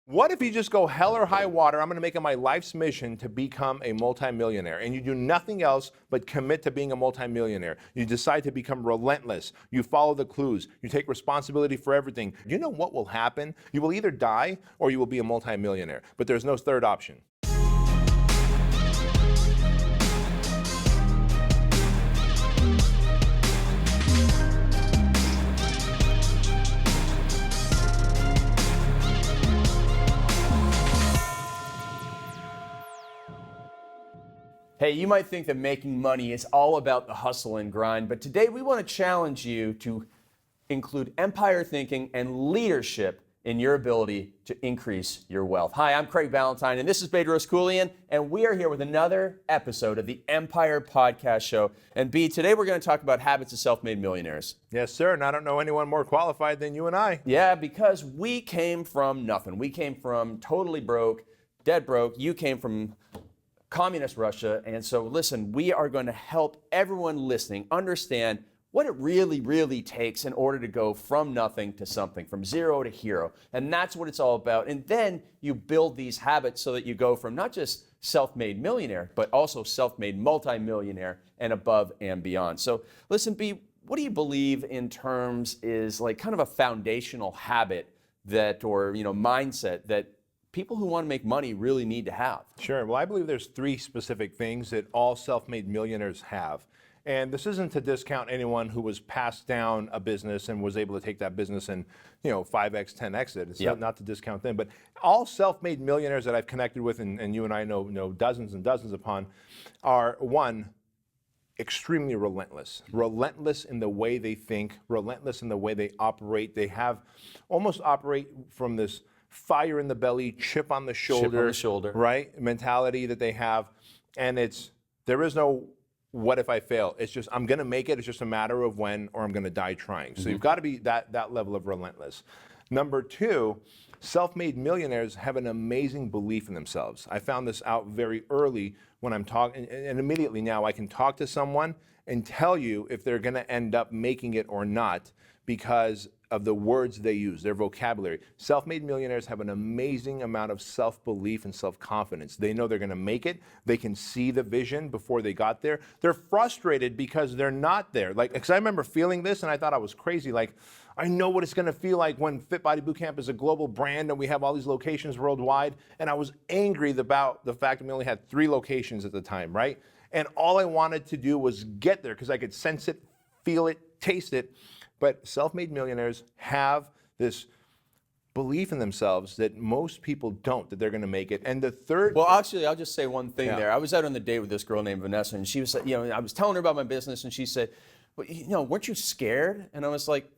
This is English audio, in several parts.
What if you just go hell or high water? I'm going to make it my life's mission to become a multimillionaire. And you do nothing else but commit to being a multimillionaire. You decide to become relentless. You follow the clues. You take responsibility for everything. You know what will happen? You will either die or you will be a multimillionaire. But there's no third option. Hey, you might think that making money is all about the hustle and grind, but today we want to challenge you to include empire thinking and leadership in your ability to increase your wealth. Hi, I'm Craig Ballantyne, and this is Bedros Keuilian, and we are here with another episode of the Empire Podcast Show. And B, today we're going to talk about habits of self-made millionaires. Yes, sir, and I don't know anyone more qualified than you and I. Yeah, because we came from nothing. We came from totally broke, dead broke. You came from communist Russia. And so listen, we are going to help everyone listening understand what it really takes in order to go from nothing to something, from zero to hero. And that's what it's all about. And then you build these habits so that you go from not just self-made millionaire, but also self-made multimillionaire and above and beyond. So listen, B, what do you believe in terms is like kind of a foundational habit that, or mindset that people who want to make money really need to have? Sure. Well, I believe there's three specific things that all self-made millionaires have. And this isn't to discount anyone who was passed down a business and was able to take that business and 5x, 10x it. It's not to discount them. But all self-made millionaires that I've connected with, and you and I know dozens and dozens upon, are one, extremely relentless. Relentless in the way they think, relentless in the way they operate. They have almost operate from this fire in the belly, chip on the shoulder, right? Mentality that they have. And there is no what if I fail. It's just, I'm going to make it. It's just a matter of when, or I'm going to die trying. So you've got to be that level of relentless. Number two, self-made millionaires have an amazing belief in themselves. I found this out very early when I'm talking, and immediately now I can talk to someone and tell you if they're going to end up making it or not because of the words they use, their vocabulary. Self-made millionaires have an amazing amount of self-belief and self-confidence. They know they're going to make it. They can see the vision before they got there. They're frustrated because they're not there. Because I remember feeling this and I thought I was crazy. I know what it's going to feel like when Fit Body Bootcamp is a global brand and we have all these locations worldwide. And I was angry about the fact that we only had 3 locations at the time, right? And all I wanted to do was get there because I could sense it, feel it, taste it. But self-made millionaires have this belief in themselves that most people don't, that they're going to make it. And the third... Well, actually, I'll just say one thing there. I was out on the date with this girl named Vanessa, and she was, I was telling her about my business, and she said, well, weren't you scared? And I was like,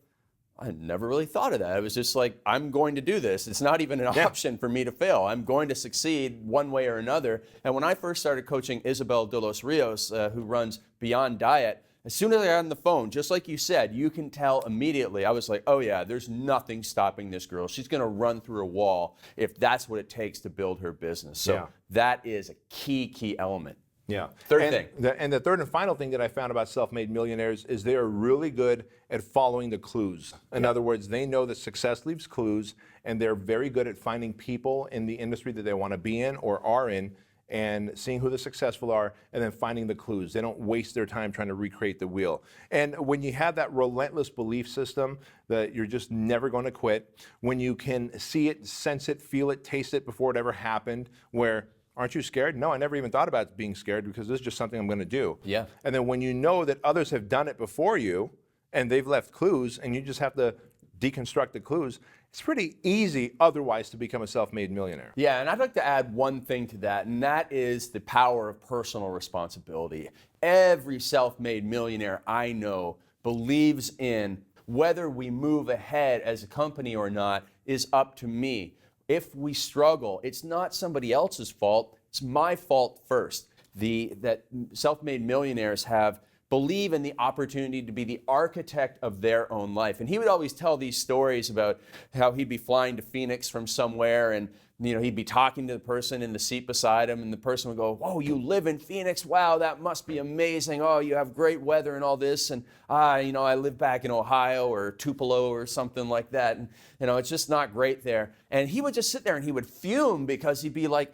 I never really thought of that. It was just like, I'm going to do this. It's not even an option for me to fail. I'm going to succeed one way or another. And when I first started coaching Isabel de los Rios, who runs Beyond Diet, as soon as I got on the phone, just like you said, you can tell immediately. I was like, oh yeah, there's nothing stopping this girl. She's going to run through a wall if that's what it takes to build her business. So that is a key element. Yeah. Third thing. And the third and final thing that I found about self-made millionaires is they are really good at following the clues. In other words, they know that success leaves clues, and they're very good at finding people in the industry that they want to be in or are in, and seeing who the successful are, and then finding the clues. They don't waste their time trying to recreate the wheel. And when you have that relentless belief system that you're just never going to quit, when you can see it, sense it, feel it, taste it before it ever happened, where, aren't you scared? No, I never even thought about being scared because this is just something I'm going to do. Yeah. And then when you know that others have done it before you, and they've left clues, and you just have to deconstruct the clues, it's pretty easy otherwise to become a self-made millionaire. Yeah, and I'd like to add one thing to that, and that is the power of personal responsibility. Every self-made millionaire I know believes in whether we move ahead as a company or not is up to me. If we struggle, it's not somebody else's fault, it's my fault first. That self-made millionaires have believe in the opportunity to be the architect of their own life. And he would always tell these stories about how he'd be flying to Phoenix from somewhere, and he'd be talking to the person in the seat beside him, and the person would go, "Whoa, you live in Phoenix? Wow, that must be amazing. Oh, you have great weather and all this. And I live back in Ohio or Tupelo or something like that. And it's just not great there." And he would just sit there and he would fume because he'd be like,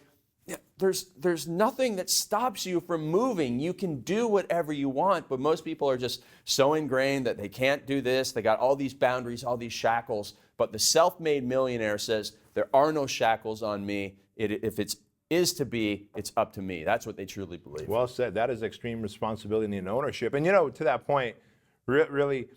there's nothing that stops you from moving. You can do whatever you want, but most people are just so ingrained that they can't do this. They got all these boundaries, all these shackles. But the self-made millionaire says, there are no shackles on me. If it is to be, it's up to me. That's what they truly believe. Well said. That is extreme responsibility and ownership. And to that point, really,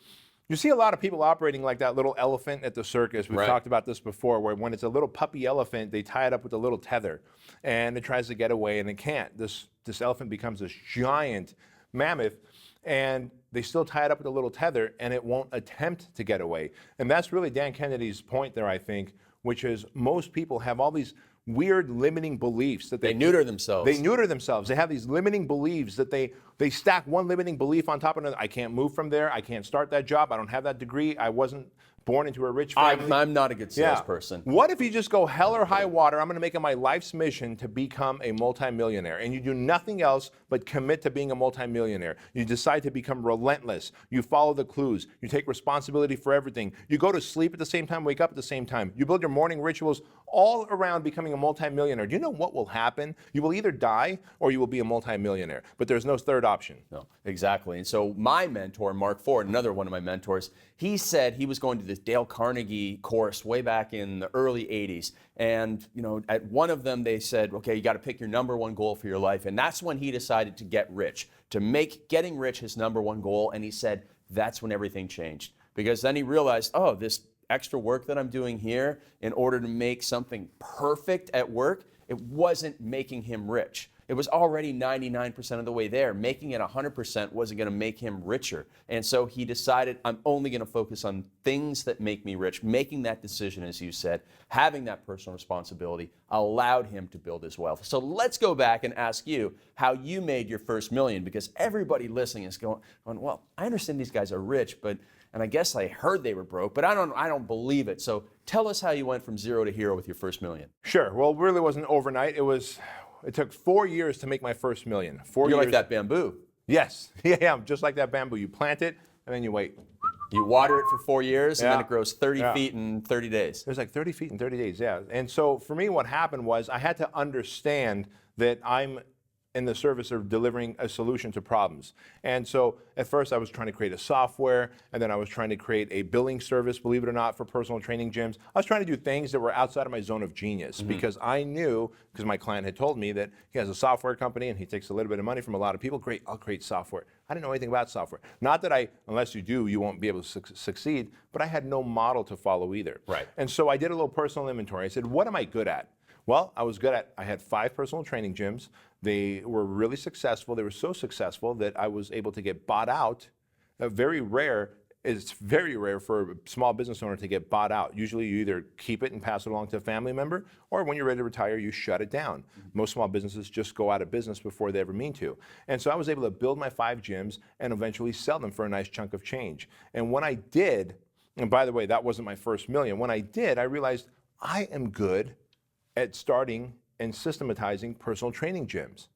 you see a lot of people operating like that little elephant at the circus. We've talked about this before, where when it's a little puppy elephant, they tie it up with a little tether, and it tries to get away, and it can't. This elephant becomes this giant mammoth, and they still tie it up with a little tether, and it won't attempt to get away. And that's really Dan Kennedy's point there, I think, which is most people have all these weird limiting beliefs that they neuter themselves. They neuter themselves. They have these limiting beliefs that they stack one limiting belief on top of another. I can't move from there. I can't start that job. I don't have that degree. I wasn't born into a rich family. I'm not a good salesperson. Yeah. What if you just go hell or high water? I'm going to make it my life's mission to become a multimillionaire. And you do nothing else but commit to being a multimillionaire. You decide to become relentless. You follow the clues. You take responsibility for everything. You go to sleep at the same time, wake up at the same time. You build your morning rituals all around becoming a multimillionaire. Do you know what will happen? You will either die or you will be a multimillionaire. But there's no third option. No, exactly. And so my mentor, Mark Ford, another one of my mentors, he said he was going to this Dale Carnegie course way back in the early 80s. And, at one of them, they said, okay, you got to pick your number one goal for your life. And that's when he decided to get rich, to make getting rich his number one goal. And he said, that's when everything changed. Because then he realized, oh, this extra work that I'm doing here in order to make something perfect at work, it wasn't making him rich. It was already 99% of the way there. Making it 100% wasn't going to make him richer. And so he decided, I'm only going to focus on things that make me rich. Making that decision, as you said, having that personal responsibility allowed him to build his wealth. So let's go back and ask you how you made your first million, because everybody listening is going, well, I understand these guys are rich, and I guess I heard they were broke, but I don't believe it. So tell us how you went from zero to hero with your first million. Sure. Well, it really wasn't overnight. It took 4 years to make my first million. 4 years. You're like that bamboo. Yes. Yeah, I'm just like that bamboo. You plant it, and then you wait. You water it for 4 years, and then it grows 30 feet in 30 days. It was like 30 feet in 30 days, yeah. And so for me, what happened was I had to understand that I'm in the service of delivering a solution to problems. And so at first I was trying to create a software, and then I was trying to create a billing service, believe it or not, for personal training gyms. I was trying to do things that were outside of my zone of genius because I knew, because my client had told me that he has a software company and he takes a little bit of money from a lot of people. Great, I'll create software. I didn't know anything about software. Not that unless you do, you won't be able to succeed, but I had no model to follow either. Right. And so I did a little personal inventory. I said, what am I good at? Well, I had 5 personal training gyms. They were really successful. They were so successful that I was able to get bought out. It's very rare for a small business owner to get bought out. Usually you either keep it and pass it along to a family member, or when you're ready to retire, you shut it down. Most small businesses just go out of business before they ever mean to. And so I was able to build my 5 gyms and eventually sell them for a nice chunk of change. And when I did, and by the way, that wasn't my first million. When I did, I realized I am good at starting and systematizing personal training gyms.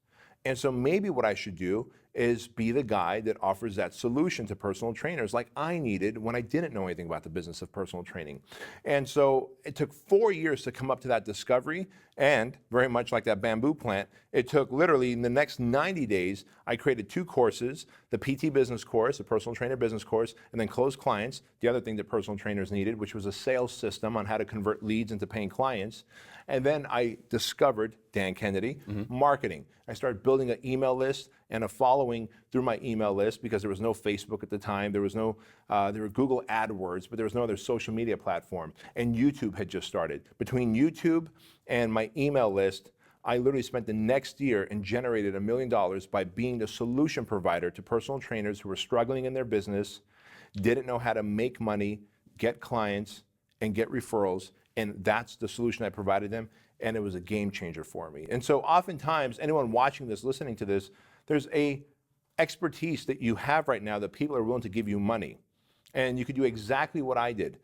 And so maybe what I should do is be the guy that offers that solution to personal trainers like I needed when I didn't know anything about the business of personal training. And so it took 4 years to come up to that discovery, and very much like that bamboo plant, it took literally in the next 90 days, I created 2 courses, the PT business course, the personal trainer business course, and then closed clients, the other thing that personal trainers needed, which was a sales system on how to convert leads into paying clients. And then I discovered, Dan Kennedy, marketing. I started building an email list and a following through my email list because there was no Facebook at the time. There were Google AdWords, but there was no other social media platform. And YouTube had just started. Between YouTube and my email list, I literally spent the next year and generated $1 million by being the solution provider to personal trainers who were struggling in their business, didn't know how to make money, get clients, and get referrals. And that's the solution I provided them, and it was a game changer for me. And so oftentimes, anyone watching this, listening to this, there's a expertise that you have right now that people are willing to give you money. And you could do exactly what I did.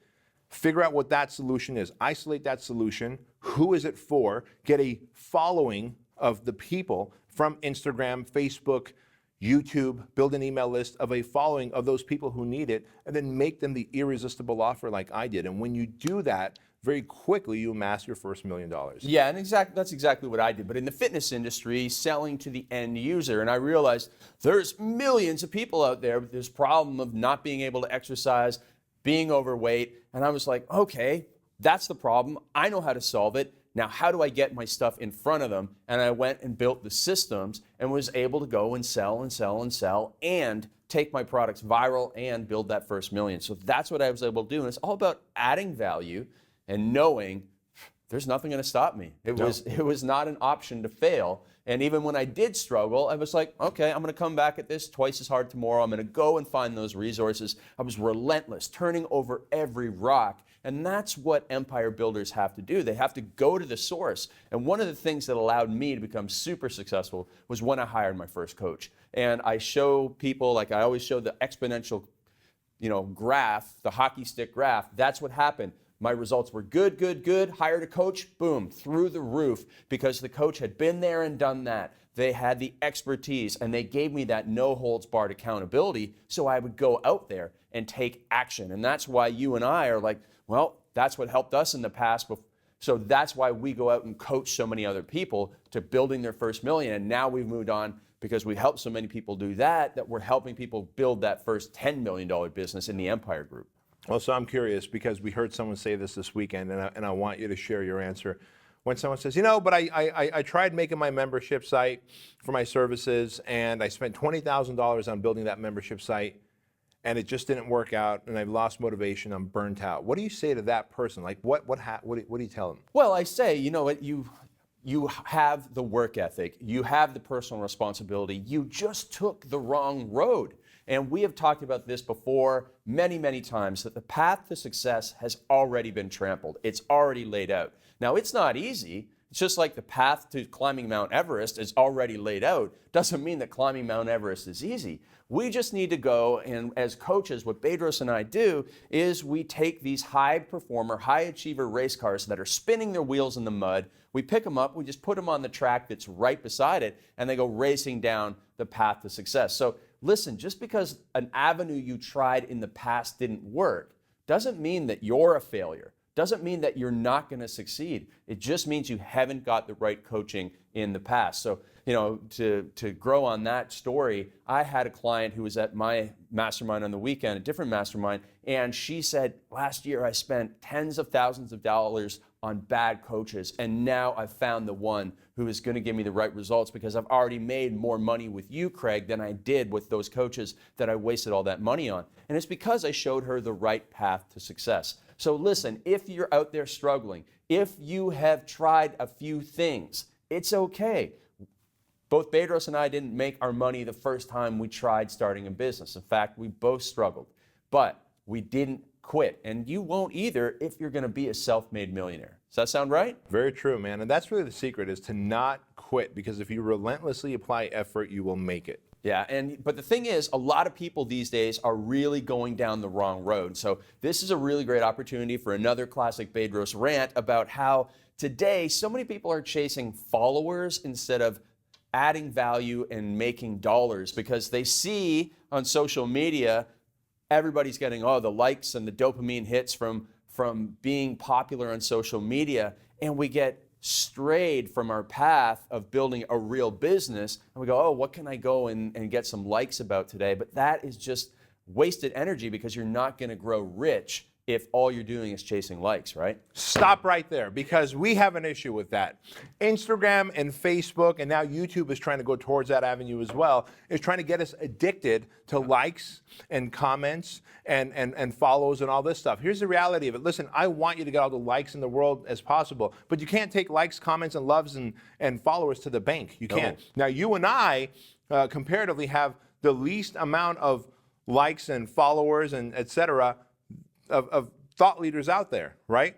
Figure out what that solution is. Isolate that solution. Who is it for? Get a following of the people from Instagram, Facebook, YouTube, build an email list of a following of those people who need it, and then make them the irresistible offer like I did. And when you do that, very quickly you'll amass your first $1 million. Yeah, and that's exactly what I did. But in the fitness industry, selling to the end user, and I realized there's millions of people out there with this problem of not being able to exercise, being overweight, and I was like, okay, that's the problem. I know how to solve it. Now, how do I get my stuff in front of them? And I went and built the systems and was able to go and sell and sell and sell and take my products viral and build that first million. So that's what I was able to do. And it's all about adding value and knowing there's nothing going to stop me. It was not an option to fail. And even when I did struggle, I was like, okay, I'm going to come back at this twice as hard tomorrow. I'm going to go and find those resources. I was relentless, turning over every rock. And that's what empire builders have to do. They have to go to the source. And one of the things that allowed me to become super successful was when I hired my first coach. And I show people, like I always show the exponential, graph, the hockey stick graph. That's what happened. My results were good, good, good. Hired a coach, boom, through the roof, because the coach had been there and done that. They had the expertise, and they gave me that no-holds-barred accountability, so I would go out there and take action. And that's why you and I are like, well, that's what helped us in the past. So that's why we go out and coach so many other people to building their first million. And now we've moved on because we helped so many people do that we're helping people build that first $10 million business in the Empire Group. Well, so I'm curious because we heard someone say this weekend, and I want you to share your answer. When someone says, but I tried making my membership site for my services, and I spent $20,000 on building that membership site, and it just didn't work out, and I've lost motivation, I'm burnt out. What do you say to that person? Like, what do you tell them? Well, I say, you have the work ethic, you have the personal responsibility, you just took the wrong road. And we have talked about this before many, many times, that the path to success has already been trampled. It's already laid out. Now, it's not easy. It's just like the path to climbing Mount Everest is already laid out. Doesn't mean that climbing Mount Everest is easy. We just need to go, and as coaches, what Bedros and I do is we take these high performer, high achiever race cars that are spinning their wheels in the mud. We pick them up, we just put them on the track that's right beside it, and they go racing down the path to success. So listen, just because an avenue you tried in the past didn't work doesn't mean that you're a failure. Doesn't mean that you're not going to succeed. It just means you haven't got the right coaching in the past. So, to grow on that story, I had a client who was at my mastermind on the weekend, a different mastermind, and she said, last year I spent tens of thousands of dollars on bad coaches, and now I've found the one who is going to give me the right results because I've already made more money with you, Craig, than I did with those coaches that I wasted all that money on. And it's because I showed her the right path to success. So listen, if you're out there struggling, if you have tried a few things, it's okay. Both Bedros and I didn't make our money the first time we tried starting a business. In fact, we both struggled, but we didn't quit. And you won't either if you're going to be a self-made millionaire. Does that sound right? Very true, man. And that's really the secret, is to not quit, because if you relentlessly apply effort, you will make it. Yeah, but the thing is, a lot of people these days are really going down the wrong road. So this is a really great opportunity for another classic Bedros rant about how today so many people are chasing followers instead of adding value and making dollars, because they see on social media everybody's getting the likes and the dopamine hits from being popular on social media, and we get strayed from our path of building a real business, and we go, what can I go and get some likes about today? But that is just wasted energy, because you're not going to grow rich if all you're doing is chasing likes, right? Stop right there, because we have an issue with that. Instagram and Facebook, and now YouTube is trying to go towards that avenue as well, is trying to get us addicted to likes and comments and follows and all this stuff. Here's the reality of it. Listen, I want you to get all the likes in the world as possible, but you can't take likes, comments, and loves and followers to the bank. You can't. Now, you and I, comparatively, have the least amount of likes and followers and et cetera of thought leaders out there, right?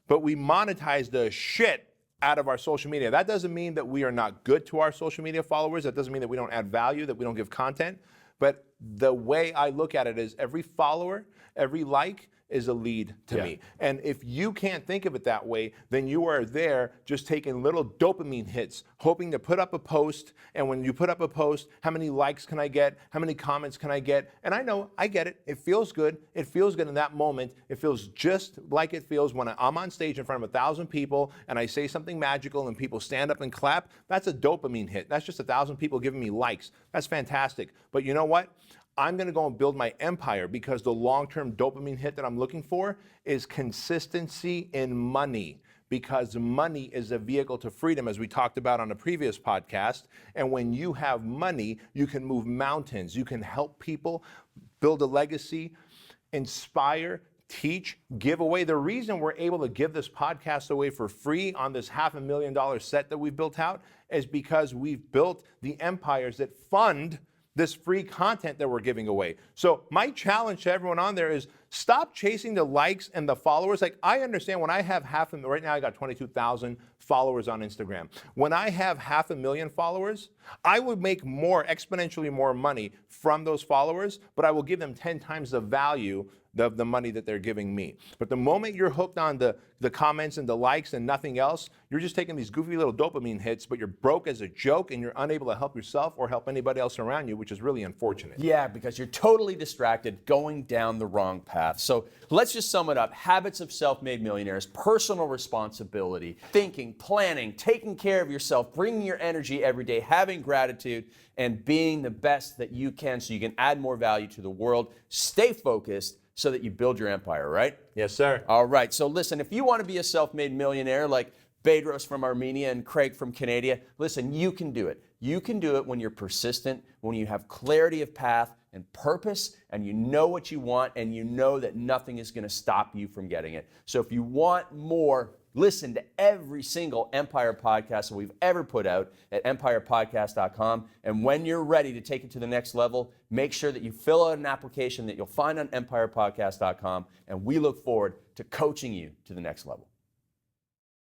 But we monetize the shit out of our social media. That doesn't mean that we are not good to our social media followers. That doesn't mean that we don't add value, that we don't give content. But the way I look at it is every follower, every like is a lead to me. And if you can't think of it that way, then you are there just taking little dopamine hits, hoping to put up a post. And when you put up a post, how many likes can I get? How many comments can I get? And I know, I get it. It feels good. It feels good in that moment. It feels just like it feels when I'm on stage in front of 1,000 people and I say something magical and people stand up and clap. That's a dopamine hit. That's just 1,000 people giving me likes. That's fantastic. But you know what? I'm going to go and build my empire because the long-term dopamine hit that I'm looking for is consistency in money, because money is a vehicle to freedom, as we talked about on a previous podcast. And when you have money, you can move mountains. You can help people, build a legacy, inspire, teach, give away. The reason we're able to give this podcast away for free on this $500,000 set that we've built out is because we've built the empires that fund this free content that we're giving away. So my challenge to everyone on there is stop chasing the likes and the followers. Like, I understand when I have right now I got 22,000 followers on Instagram. When I have 500,000 followers, I would make exponentially more money from those followers, but I will give them 10 times the value of the money that they're giving me. But the moment you're hooked on the comments and the likes and nothing else, you're just taking these goofy little dopamine hits, but you're broke as a joke and you're unable to help yourself or help anybody else around you, which is really unfortunate. Yeah, because you're totally distracted, going down the wrong path. So let's just sum it up. Habits of self-made millionaires: personal responsibility, thinking, planning, taking care of yourself, bringing your energy every day, having gratitude, and being the best that you can so you can add more value to the world. Stay focused so that you build your empire, right? Yes, sir. All right. So listen, if you want to be a self-made millionaire like Bedros from Armenia and Craig from Canada, listen, you can do it. You can do it when you're persistent, when you have clarity of path and purpose, and you know what you want, and you know that nothing is going to stop you from getting it. So if you want more, listen to every single Empire podcast that we've ever put out at empirepodcast.com. And when you're ready to take it to the next level, make sure that you fill out an application that you'll find on empirepodcast.com. And we look forward to coaching you to the next level.